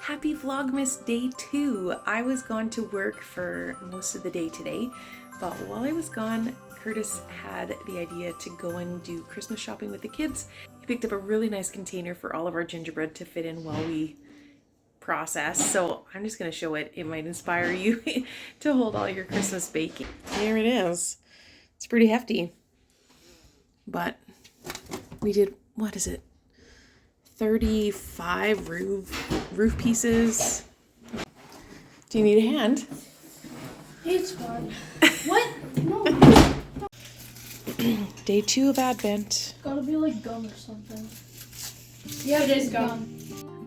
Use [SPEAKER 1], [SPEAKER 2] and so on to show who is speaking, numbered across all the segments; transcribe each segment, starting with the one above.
[SPEAKER 1] Happy Vlogmas Day 2. I was gone to work for most of the day today, but while I was gone, Curtis had the idea to go and do Christmas shopping with the kids. He picked up a really nice container for all of our gingerbread to fit in while we process. So I'm just going to show it. It might inspire you to hold all your Christmas baking. There it is. It's pretty hefty. But we did, what is it? 35 roof pieces. Do you need a hand?
[SPEAKER 2] It's fine. What? No.
[SPEAKER 1] Day 2 of Advent.
[SPEAKER 2] Gotta be like gum or something. Yeah, it is gum.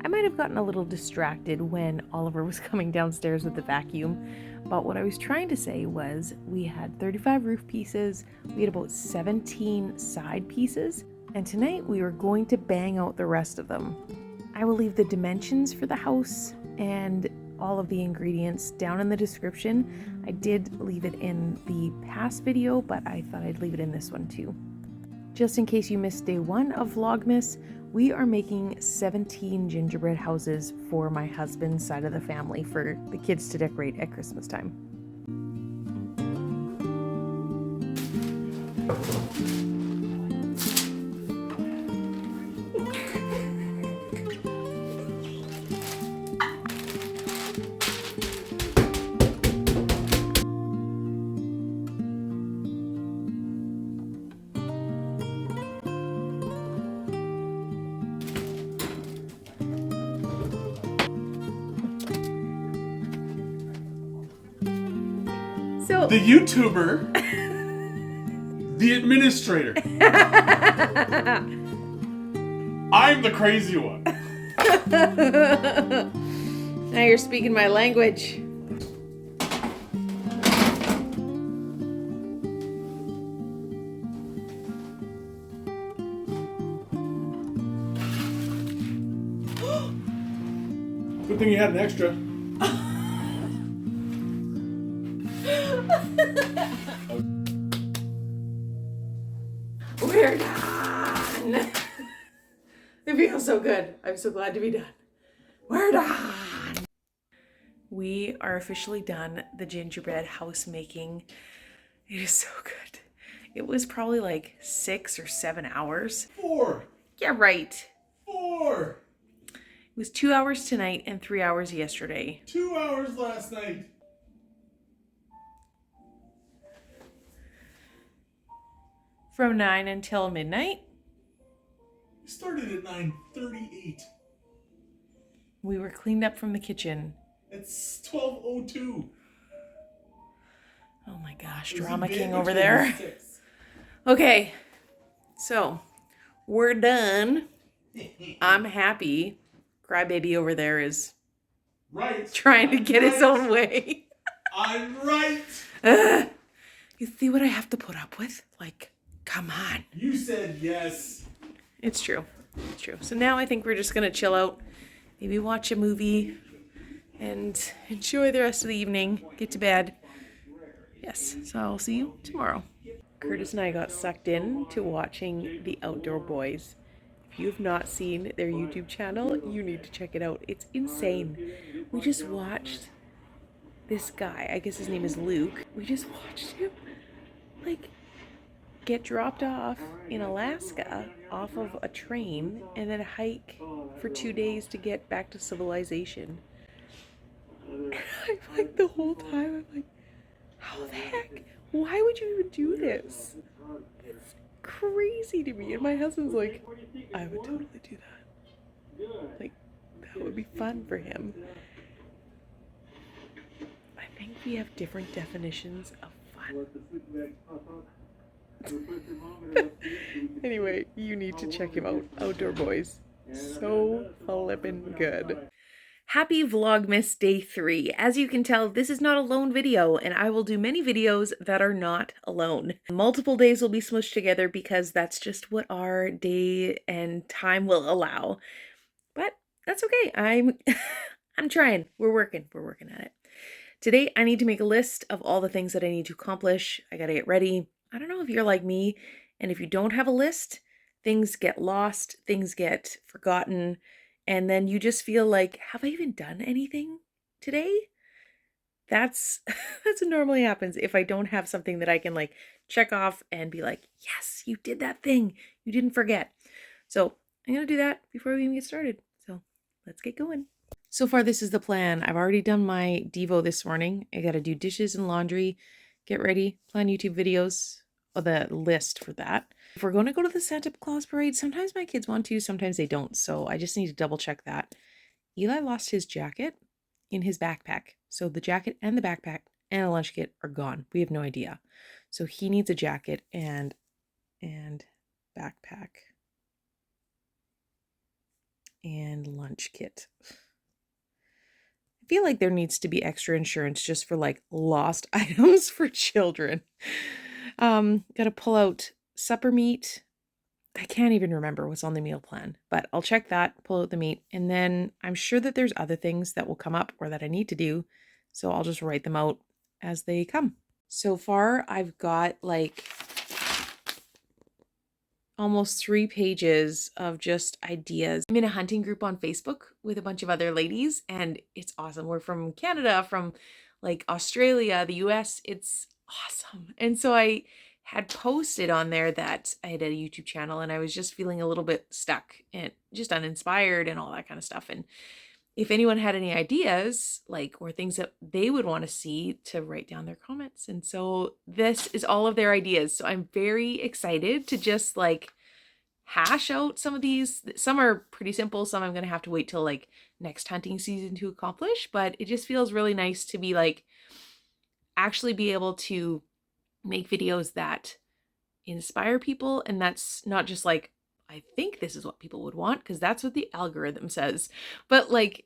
[SPEAKER 1] I might have gotten a little distracted when Oliver was coming downstairs with the vacuum, but what I was trying to say was we had 35 roof pieces, we had about 17 side pieces, and tonight we were going to bang out the rest of them. I will leave the dimensions for the house and all of the ingredients down in the description. I did leave it in the past video, but I thought I'd leave it in this one too. Just in case you missed day 1 of Vlogmas, we are making 17 gingerbread houses for my husband's side of the family for the kids to decorate at Christmas time. So
[SPEAKER 3] the YouTuber, the administrator. I'm the crazy one.
[SPEAKER 1] Now you're speaking my language.
[SPEAKER 3] Good thing you had an extra.
[SPEAKER 1] We're done. It feels so good. I'm so glad to be done. We're done. We are officially done the gingerbread house making. It is so good. It was probably like 6 or 7 hours.
[SPEAKER 3] 4.
[SPEAKER 1] Yeah, right.
[SPEAKER 3] 4.
[SPEAKER 1] It was 2 hours tonight and 3 hours yesterday.
[SPEAKER 3] 2 hours last night.
[SPEAKER 1] From 9 until midnight.
[SPEAKER 3] We started at 9:38.
[SPEAKER 1] We were cleaned up from the kitchen.
[SPEAKER 3] It's 12:02.
[SPEAKER 1] Oh my gosh, Drama King over there. Okay, so we're done. I'm happy. Crybaby over there is
[SPEAKER 3] Right.
[SPEAKER 1] trying to get his own way.
[SPEAKER 3] I'm right.
[SPEAKER 1] You see what I have to put up with? Like, come on.
[SPEAKER 3] You said yes.
[SPEAKER 1] It's true. It's true. So now I think we're just going to chill out, maybe watch a movie, and enjoy the rest of the evening. Get to bed. Yes, so I'll see you tomorrow. Curtis and I got sucked in to watching The Outdoor Boys. If you have not seen their YouTube channel, you need to check it out. It's insane. We just watched this guy, I guess his name is Luke. We just watched him, like, get dropped off in Alaska off of a train and then hike for 2 days to get back to civilization. And I'm like, the whole time, I'm like, how the heck? Why would you even do this? It's crazy to me. And my husband's like, I would totally do that. Like, that would be fun for him. I think we have different definitions of fun. Anyway, you need to check him out. Outdoor Boys. So flippin' good. Happy Vlogmas Day 3. As you can tell, this is not a lone video, and I will do many videos that are not alone. Multiple days will be smushed together because that's just what our day and time will allow. But that's okay. I'm trying. We're working at it. Today, I need to make a list of all the things that I need to accomplish. I gotta get ready. I don't know if you're like me, and if you don't have a list, things get lost, things get forgotten, And then you just feel like, have I even done anything today? That's that's what normally happens if I don't have something that I can like check off and be like, yes, you did that thing. You didn't forget. So I'm gonna do that before we even get started. So let's get going. So far, this is the plan. I've already done my Devo this morning. I gotta do dishes and laundry, get ready, plan YouTube videos, or the list for that. If we're gonna go to the Santa Claus parade, sometimes my kids want to, sometimes they don't. So I just need to double check that. Eli lost his jacket in his backpack. So the jacket and the backpack and a lunch kit are gone. We have no idea. So he needs a jacket and backpack and lunch kit. I feel like there needs to be extra insurance just for like lost items for children. Gotta pull out supper meat. I can't even remember what's on the meal plan, but I'll check that, pull out the meat, and then I'm sure that there's other things that will come up or that I need to do. So I'll just write them out as they come. So far, I've got like almost 3 pages of just ideas. I'm in a hunting group on Facebook with a bunch of other ladies, and it's awesome. We're from Canada, from like Australia, the US. It's awesome. And so I had posted on there that I had a YouTube channel and I was just feeling a little bit stuck and just uninspired and all that kind of stuff. And if anyone had any ideas, like, or things that they would want to see, to write down their comments. And so this is all of their ideas. So I'm very excited to just like hash out some of these. Some are pretty simple. Some I'm going to have to wait till like next hunting season to accomplish, but it just feels really nice to be like, actually be able to make videos that inspire people. And that's not just like, I think this is what people would want, because that's what the algorithm says, but like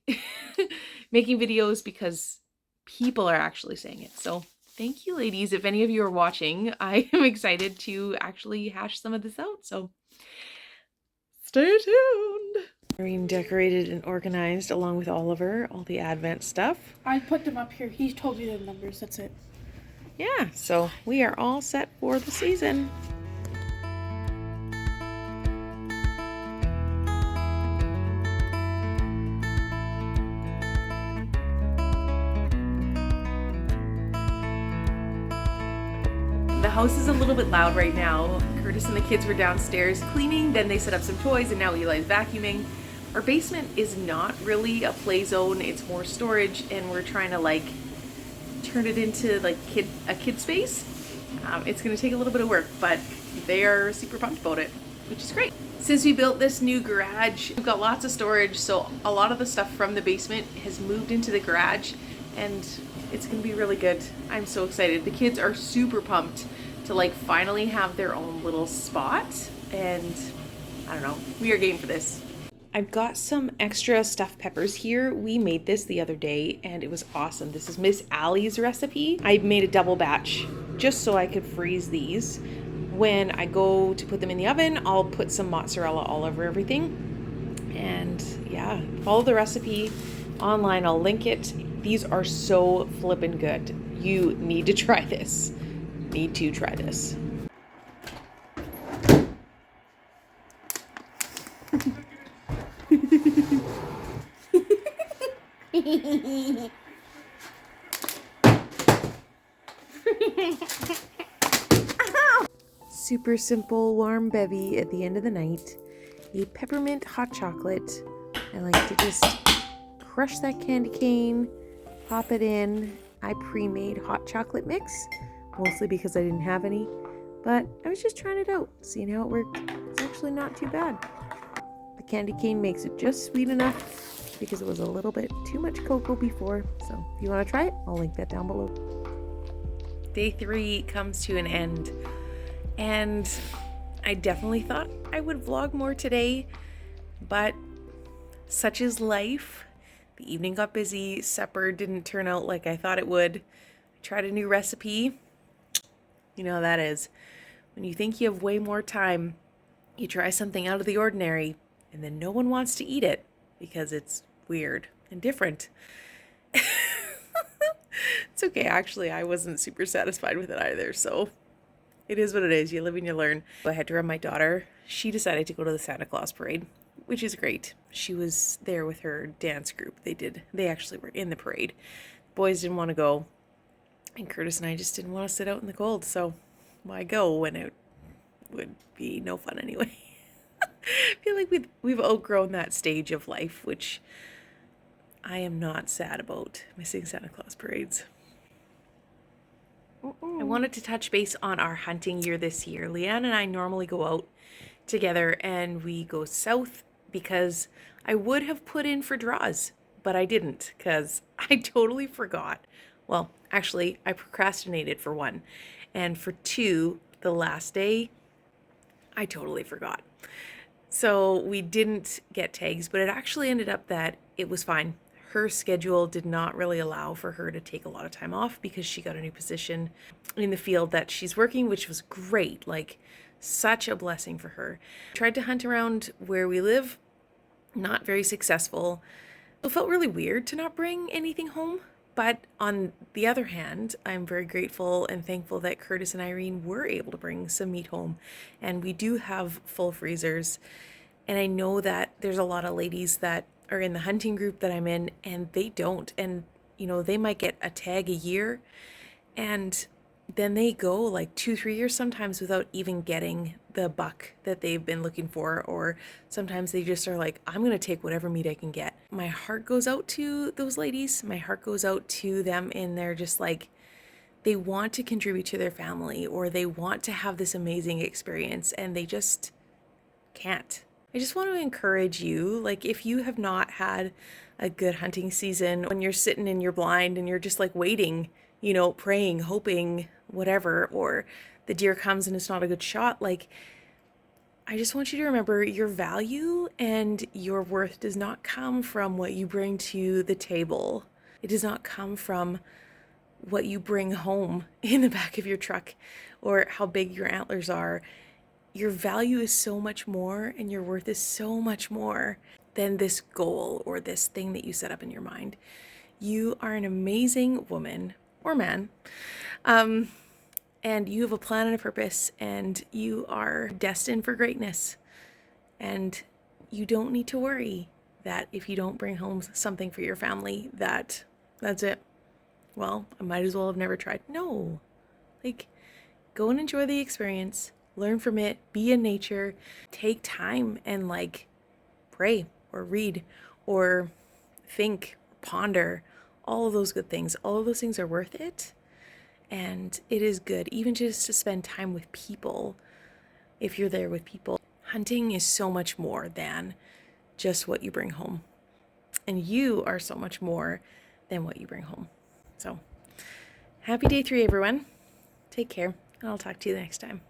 [SPEAKER 1] making videos because people are actually saying it. So thank you, ladies. If any of you are watching, I am excited to actually hash some of this out. So stay tuned. Green decorated and organized along with Oliver, all the Advent stuff.
[SPEAKER 2] I put them up here. He told me the numbers. That's it.
[SPEAKER 1] Yeah, so we are all set for the season. The house is a little bit loud right now. Curtis and the kids were downstairs cleaning, then they set up some toys, and now Eli's vacuuming. Our basement is not really a play zone, it's more storage, and we're trying to like turn it into like a kid space. It's gonna take a little bit of work, but they are super pumped about it, which is great. Since we built this new garage, we've got lots of storage, so a lot of the stuff from the basement has moved into the garage, and it's gonna be really good. I'm so excited. The kids are super pumped to like finally have their own little spot, and I don't know, we are game for this. I've got some extra stuffed peppers here. We made this the other day and it was awesome. This is Miss Allie's recipe. I made a double batch just so I could freeze these. When I go to put them in the oven, I'll put some mozzarella all over everything. And yeah, follow the recipe online. I'll link it. These are so flippin' good. You need to try this. Need to try this. Super simple warm bevy at the end of the night. A peppermint hot chocolate. I like to just crush that candy cane, pop it in. I pre-made hot chocolate mix, mostly because I didn't have any, but I was just trying it out, seeing how it worked. It's actually not too bad. The candy cane makes it just sweet enough because it was a little bit too much cocoa before. So if you want to try it, I'll link that down below. Day 3 comes to an end, and I definitely thought I would vlog more today, but such is life. The evening got busy, supper didn't turn out like I thought it would. I tried a new recipe. You know how that is. When you think you have way more time, you try something out of the ordinary, and then no one wants to eat it because it's weird and different. It's okay, actually, I wasn't super satisfied with it either, so it is what it is. You live and you learn. I had to run my daughter. She decided to go to the Santa Claus parade. which is great. She was there with her dance group. They actually were in the parade. Boys didn't want to go, and Curtis and I just didn't want to sit out in the cold, so why go when it would be no fun anyway? I feel like we've outgrown that stage of life, which I am not sad about, missing Santa Claus parades. I wanted to touch base on our hunting year this year. Leanne and I normally go out together and we go south because I would have put in for draws, but I didn't because I totally forgot. Well, actually, I procrastinated for one. And for two, the last day, I totally forgot. So we didn't get tags, but it actually ended up that it was fine. Her schedule did not really allow for her to take a lot of time off because she got a new position in the field that she's working, which was great. Like, such a blessing for her. Tried to hunt around where we live, not very successful. It felt really weird to not bring anything home. But on the other hand, I'm very grateful and thankful that Curtis and Irene were able to bring some meat home. And we do have full freezers. And I know that there's a lot of ladies that are in the hunting group that I'm in and they don't. And, you know, they might get a tag a year and then they go like 2-3 years sometimes without even getting the buck that they've been looking for, or sometimes they just are like, I'm going to take whatever meat I can get. My heart goes out to those ladies. My heart goes out to them, and they're just like, they want to contribute to their family or they want to have this amazing experience and they just can't. I just want to encourage you, like, if you have not had a good hunting season, when you're sitting in your blind and you're just like waiting, you know, praying, hoping, whatever, or the deer comes and it's not a good shot, like, I just want you to remember your value and your worth does not come from what you bring to the table. It does not come from what you bring home in the back of your truck or how big your antlers are. Your value is so much more and your worth is so much more than this goal or this thing that you set up in your mind. You are an amazing woman or man, and you have a plan and a purpose, and you are destined for greatness. And you don't need to worry that if you don't bring home something for your family, that's it. Well, I might as well have never tried. No, like, go and enjoy the experience. Learn from it, be in nature, take time and like pray or read or think, ponder, all of those good things. All of those things are worth it. And it is good, even just to spend time with people, if you're there with people. Hunting is so much more than just what you bring home. And you are so much more than what you bring home. So, happy day 3, everyone. Take care, and I'll talk to you next time.